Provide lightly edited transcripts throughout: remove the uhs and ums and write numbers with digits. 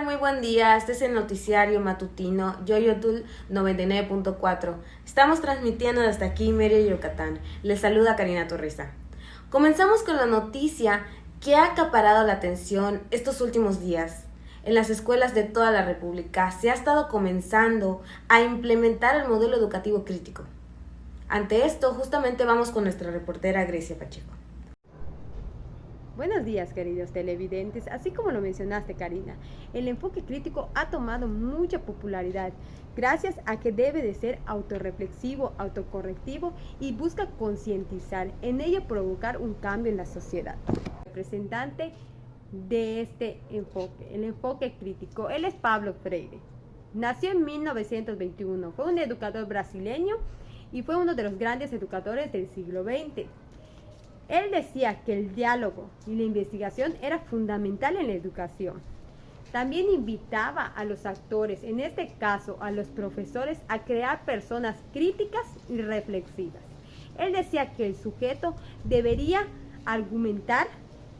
muy buen día. Este es el noticiario matutino Yoyotul 99.4. Estamos transmitiendo desde aquí, Mérida, Yucatán. Les saluda Karina Torriza. Comenzamos con la noticia que ha acaparado la atención estos últimos días. En las escuelas de toda la República se ha estado comenzando a implementar el modelo educativo crítico. Ante esto, justamente vamos con nuestra reportera Grecia Pacheco. Buenos días, queridos televidentes. Así como lo mencionaste, Karina, el enfoque crítico ha tomado mucha popularidad gracias a que debe de ser autorreflexivo, autocorrectivo y busca concientizar, en ello provocar un cambio en la sociedad. Representante de este enfoque, el enfoque crítico, él es Pablo Freire. Nació en 1921, fue un educador brasileño y fue uno de los grandes educadores del siglo XX. Él decía que el diálogo y la investigación era fundamental en la educación. También invitaba a los actores, en este caso a los profesores, a crear personas críticas y reflexivas. Él decía que el sujeto debería argumentar,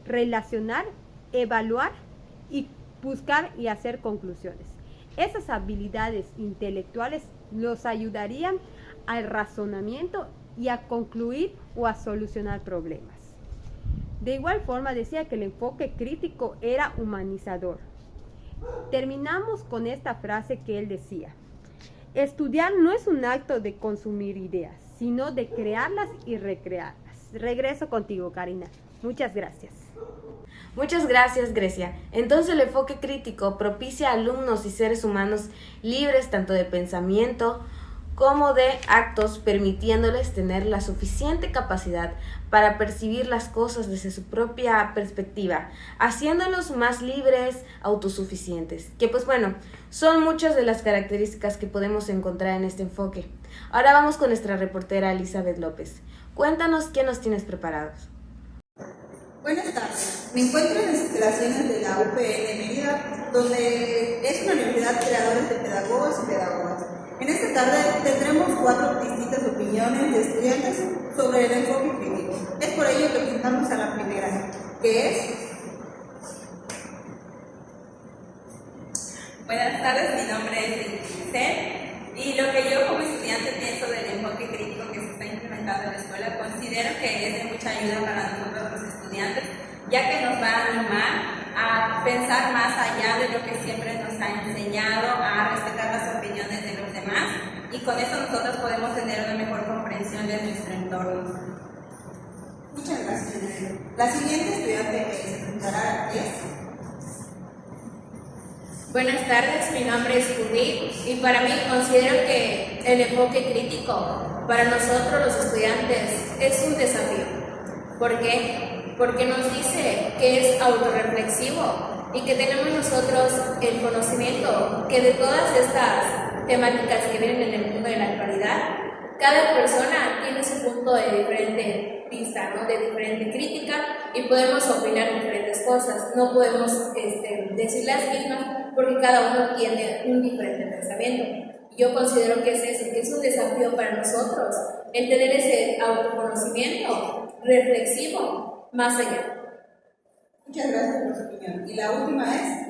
relacionar, evaluar y buscar y hacer conclusiones. Esas habilidades intelectuales los ayudarían al razonamiento y a concluir o a solucionar problemas. De igual forma decía que el enfoque crítico era humanizador. Terminamos con esta frase que él decía: estudiar no es un acto de consumir ideas, sino de crearlas y recrearlas. Regreso contigo, Karina. Muchas gracias. Muchas gracias, Grecia. Entonces el enfoque crítico propicia a alumnos y seres humanos libres tanto de pensamiento como de actos, permitiéndoles tener la suficiente capacidad para percibir las cosas desde su propia perspectiva, haciéndolos más libres, autosuficientes, que pues bueno, son muchas de las características que podemos encontrar en este enfoque. Ahora vamos con nuestra reportera Elizabeth López. Cuéntanos qué nos tienes preparados. Buenas tardes, me encuentro en las instalaciones de la UPN de Mérida, donde es una universidad creadora de pedagogos y pedagogas. En esta tarde tendremos 4 distintas opiniones de estudiantes sobre el enfoque crítico. Es por ello que presentamos a la primera, que es... Buenas tardes, mi nombre es Giselle y lo que yo como estudiante pienso del enfoque crítico que se está implementando en la escuela, considero que es de mucha ayuda para nosotros los estudiantes, ya que nos va a animar a pensar más allá de lo que siempre nos ha enseñado, a respetar las opiniones de los demás, y con eso nosotros podemos tener una mejor comprensión de nuestro entorno. Muchas gracias. La siguiente estudiante que se presentará es... Buenas tardes, mi nombre es Judith y para mí considero que el enfoque crítico para nosotros los estudiantes es un desafío. ¿Por qué? Porque nos dice que es autorreflexivo y que tenemos nosotros el conocimiento que de todas estas temáticas que vienen en el mundo de la actualidad, cada persona tiene su punto de diferente vista, ¿no? De diferente crítica, y podemos opinar diferentes cosas. No podemos decir las mismas porque cada uno tiene un diferente pensamiento. Yo considero que es eso, que es un desafío para nosotros el tener ese autoconocimiento reflexivo más allá. Muchas gracias por su opinión. Y la última es...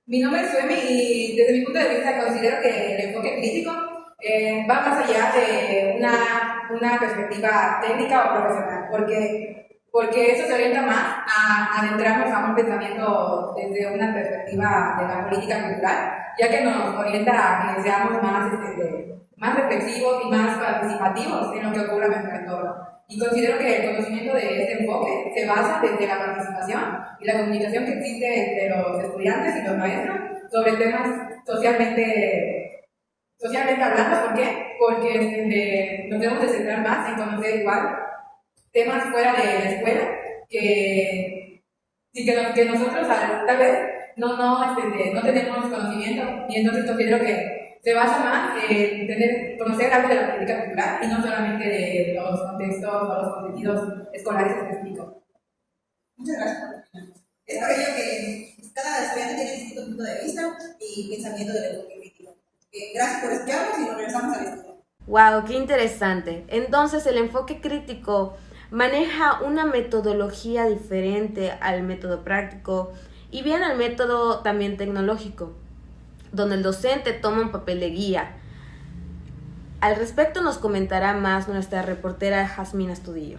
Mi nombre es Suemi y desde mi punto de vista considero que el enfoque crítico va más allá de una perspectiva técnica o profesional, porque eso se orienta más a adentrarnos a un pensamiento desde una perspectiva de la política cultural, ya que nos orienta a que seamos más reflexivos y más participativos en lo que ocurre en nuestro entorno. Y considero que el conocimiento de este enfoque se basa desde la participación y la comunicación que existe entre los estudiantes y los maestros sobre temas socialmente hablando. ¿Por qué? Porque nos debemos de centrar más en conocer igual temas fuera de la escuela que nosotros tal vez no tenemos conocimiento, y entonces considero que se basa más en conocer algo de la política cultural y no solamente de los contextos o los contenidos escolares específicos. Muchas gracias por tu opinión. Es por ello que cada estudiante tiene distinto punto de vista y pensamiento del enfoque crítico. Gracias por escucharnos y nos regresamos al estudio. ¡Wow! ¡Qué interesante! Entonces el enfoque crítico maneja una metodología diferente al método práctico Y bien el método también tecnológico, donde el docente toma un papel de guía. Al respecto nos comentará más nuestra reportera Jasmine Astudillo.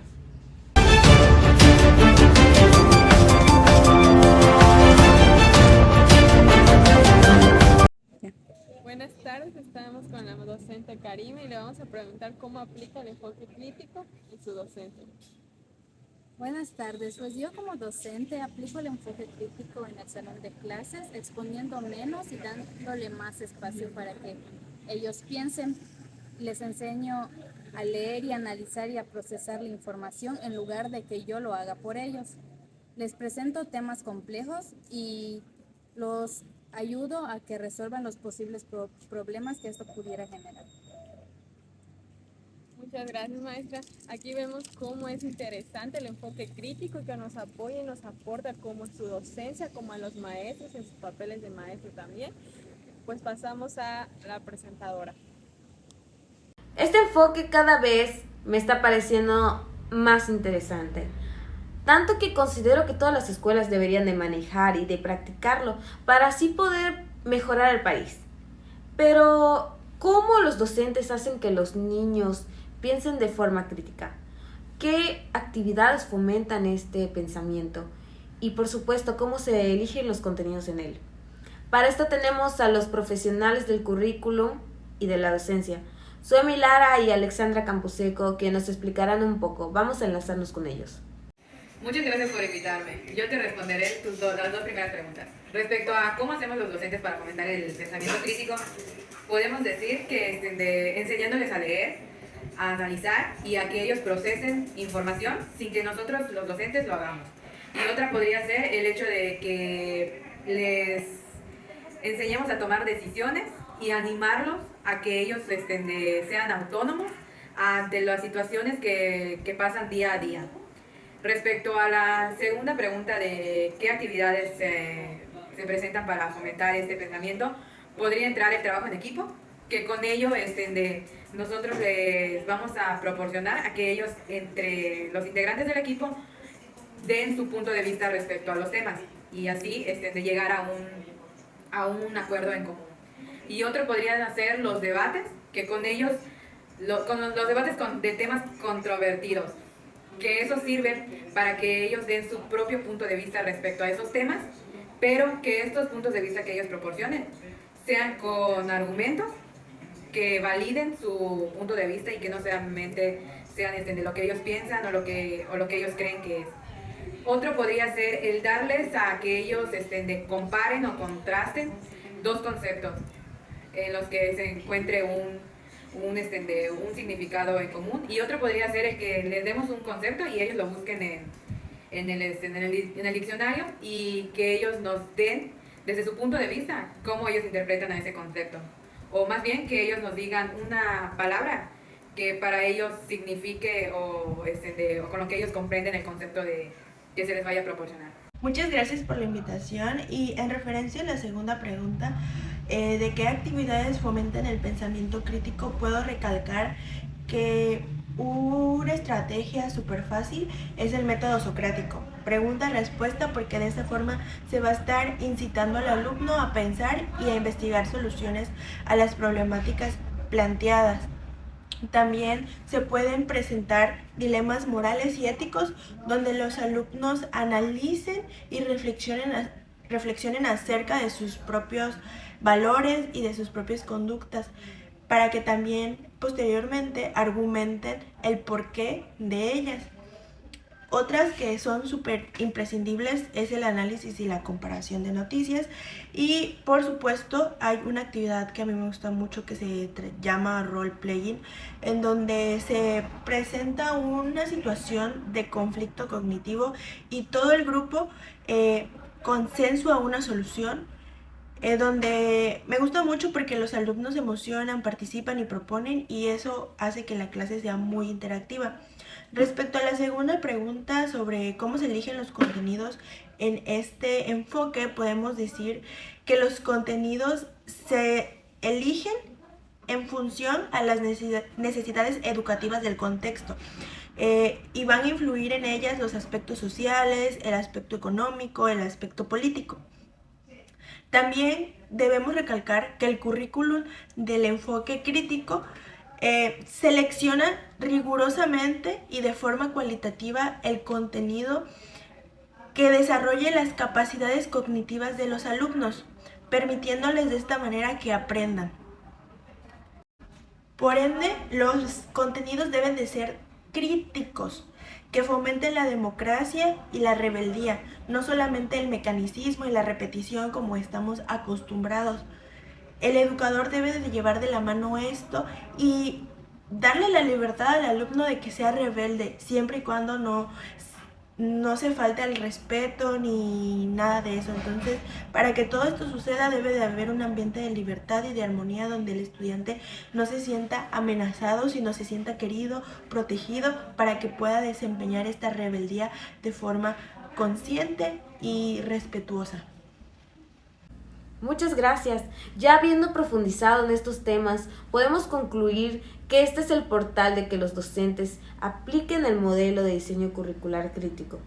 Buenas tardes, estamos con la docente Karima y le vamos a preguntar cómo aplica el enfoque crítico en su docente. Buenas tardes, pues yo como docente aplico el enfoque crítico en el salón de clases, exponiendo menos y dándole más espacio para que ellos piensen. Les enseño a leer y analizar y a procesar la información en lugar de que yo lo haga por ellos. Les presento temas complejos y los ayudo a que resuelvan los posibles problemas que esto pudiera generar. Muchas gracias, maestra. Aquí vemos cómo es interesante el enfoque crítico que nos apoya y nos aporta como en su docencia, como a los maestros, en sus papeles de maestro también. Pues pasamos a la presentadora. Este enfoque cada vez me está pareciendo más interesante, tanto que considero que todas las escuelas deberían de manejar y de practicarlo para así poder mejorar el país. Pero, ¿cómo los docentes hacen que los niños piensen de forma crítica? ¿Qué actividades fomentan este pensamiento? Y por supuesto, ¿cómo se eligen los contenidos en él? Para esto tenemos a los profesionales del currículum y de la docencia, Suemi Lara y Alexandra Camposeco, que nos explicarán un poco. Vamos a enlazarnos con ellos. Muchas gracias por invitarme. Yo te responderé las dos primeras preguntas. Respecto a cómo hacemos los docentes para fomentar el pensamiento crítico, podemos decir que enseñándoles a leer, a analizar y a que ellos procesen información sin que nosotros los docentes lo hagamos. Y otra podría ser el hecho de que les enseñemos a tomar decisiones y animarlos a que ellos sean autónomos ante las situaciones que pasan día a día. Respecto a la segunda pregunta de qué actividades se presentan para fomentar este pensamiento, podría entrar el trabajo en equipo, que con ello nosotros les vamos a proporcionar a que ellos, entre los integrantes del equipo, den su punto de vista respecto a los temas y así de llegar a un acuerdo en común. Y otro podrían ser los debates, que con ellos, con los debates de temas controvertidos, que eso sirve para que ellos den su propio punto de vista respecto a esos temas, pero que estos puntos de vista que ellos proporcionen sean con argumentos que validen su punto de vista y que no solamente sean de lo que ellos piensan o lo que ellos creen que es. Otro podría ser el darles a que ellos comparen o contrasten dos conceptos en los que se encuentre un significado en común, y otro podría ser el que les demos un concepto y ellos lo busquen en el diccionario y que ellos nos den desde su punto de vista cómo ellos interpretan a ese concepto, o más bien que ellos nos digan una palabra que para ellos signifique o con lo que ellos comprenden el concepto que se les vaya a proporcionar. Muchas gracias por la invitación, y en referencia a la segunda pregunta, de qué actividades fomentan el pensamiento crítico, puedo recalcar que una estrategia súper fácil es el método socrático, pregunta-respuesta, porque de esta forma se va a estar incitando al alumno a pensar y a investigar soluciones a las problemáticas planteadas. También se pueden presentar dilemas morales y éticos donde los alumnos analicen y reflexionen acerca de sus propios valores y de sus propias conductas, para que también posteriormente argumenten el porqué de ellas. Otras que son súper imprescindibles es el análisis y la comparación de noticias, y por supuesto hay una actividad que a mí me gusta mucho que se llama role playing, en donde se presenta una situación de conflicto cognitivo y todo el grupo consensúa una solución, donde me gusta mucho porque los alumnos se emocionan, participan y proponen, y eso hace que la clase sea muy interactiva. Respecto a la segunda pregunta sobre cómo se eligen los contenidos en este enfoque, podemos decir que los contenidos se eligen en función a las necesidades educativas del contexto. y van a influir en ellas los aspectos sociales, el aspecto económico, el aspecto político. También debemos recalcar que el currículum del enfoque crítico selecciona rigurosamente y de forma cualitativa el contenido que desarrolle las capacidades cognitivas de los alumnos, permitiéndoles de esta manera que aprendan. Por ende, los contenidos deben de ser críticos, que fomenten la democracia y la rebeldía, no solamente el mecanicismo y la repetición como estamos acostumbrados. El educador debe de llevar de la mano esto y darle la libertad al alumno de que sea rebelde, siempre y cuando no se falte al respeto ni nada de eso. Entonces, para que todo esto suceda debe de haber un ambiente de libertad y de armonía donde el estudiante no se sienta amenazado, sino se sienta querido, protegido, para que pueda desempeñar esta rebeldía de forma consciente y respetuosa. Muchas gracias. Ya habiendo profundizado en estos temas, podemos concluir que este es el portal de que los docentes apliquen el modelo de diseño curricular crítico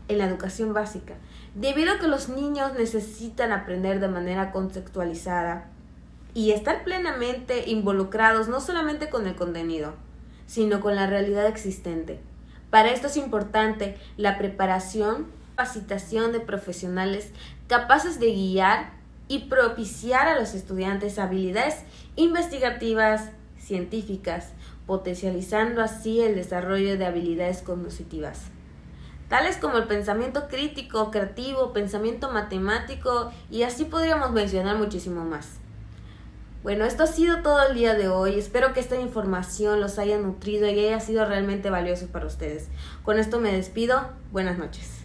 en la educación básica, debido a que los niños necesitan aprender de manera contextualizada y estar plenamente involucrados no solamente con el contenido, sino con la realidad existente. Para esto es importante la preparación, capacitación de profesionales capaces de guiar y propiciar a los estudiantes habilidades investigativas, científicas, potencializando así el desarrollo de habilidades cognitivas, tales como el pensamiento crítico, creativo, pensamiento matemático, y así podríamos mencionar muchísimo más. Bueno, esto ha sido todo el día de hoy. Espero que esta información los haya nutrido y haya sido realmente valioso para ustedes. Con esto me despido. Buenas noches.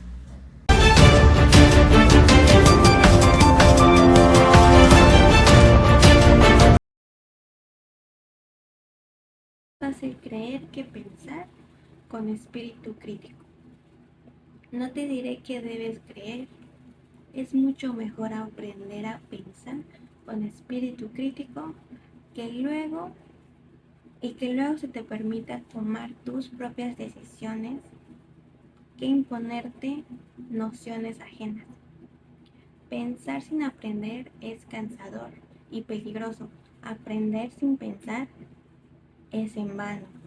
Fácil creer que pensar con espíritu crítico. No te diré que debes creer, es mucho mejor aprender a pensar con espíritu crítico que luego se te permita tomar tus propias decisiones que imponerte nociones ajenas. Pensar sin aprender es cansador y peligroso. Aprender sin pensar es en vano.